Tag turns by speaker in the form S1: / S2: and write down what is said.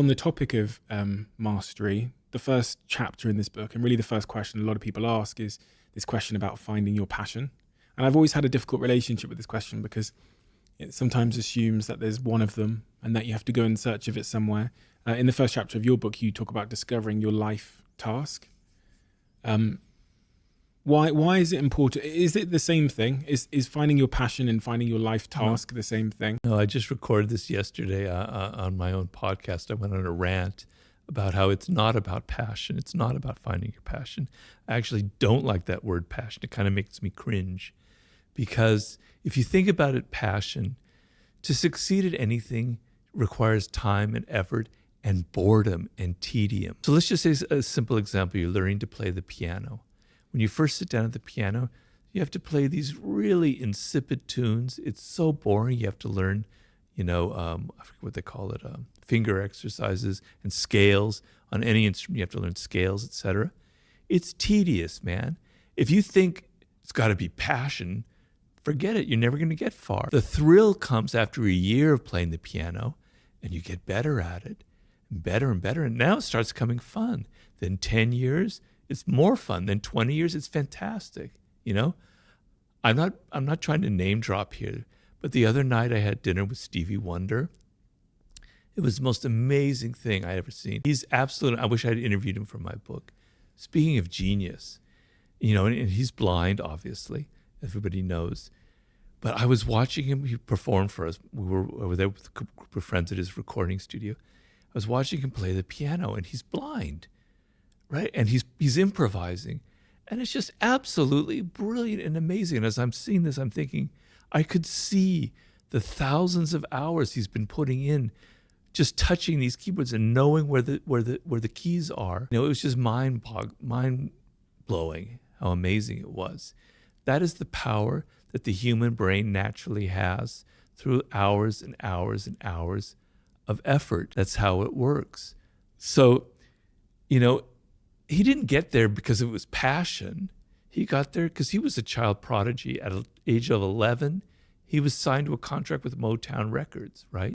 S1: On the topic of mastery, the first chapter in this book, and really the first question a lot of people ask, is this question about finding your passion. And I've always had a difficult relationship with this question because it sometimes assumes that there's one of them and that you have to go in search of it somewhere. In the first chapter of your book, you talk about discovering your life task. Why is it important? Is it the same thing? Is finding your passion and finding your life task the same thing?
S2: No, I just recorded this yesterday on my own podcast. I went on a rant about how it's not about passion. It's not about finding your passion. I actually don't like that word passion. It kind of makes me cringe because if you think about it, passion, to succeed at anything requires time and effort and boredom and tedium. So let's just say a simple example. You're learning to play the piano. When you first sit down at the piano, you have to play these really insipid tunes. It's so boring. You have to learn, I forget what they call it, finger exercises and scales. On any instrument, you have to learn scales, etc. It's tedious, man. If you think it's got to be passion, forget it. You're never going to get far. The thrill comes after a year of playing the piano, and you get better at it, and better, and now it starts becoming fun. Then 10 years, it's more fun. Then 20 years, it's fantastic. I'm not trying to name drop here, but the other night I had dinner with Stevie Wonder. It was the most amazing thing I ever seen. He's I wish I had interviewed him for my book. Speaking of genius, and he's blind, obviously, everybody knows. But I was watching him, he performed for us. We were there with a group of friends at his recording studio. I was watching him play the piano, and he's blind, right? And he's improvising. And it's just absolutely brilliant and amazing. And as I'm seeing this, I'm thinking, I could see the thousands of hours he's been putting in, just touching these keyboards and knowing where the keys are. It was just mind blowing how amazing it was. That is the power that the human brain naturally has through hours and hours and hours of effort. That's how it works. So, he didn't get there because it was passion. He got there because he was a child prodigy. At the age of 11, he was signed to a contract with Motown Records, right?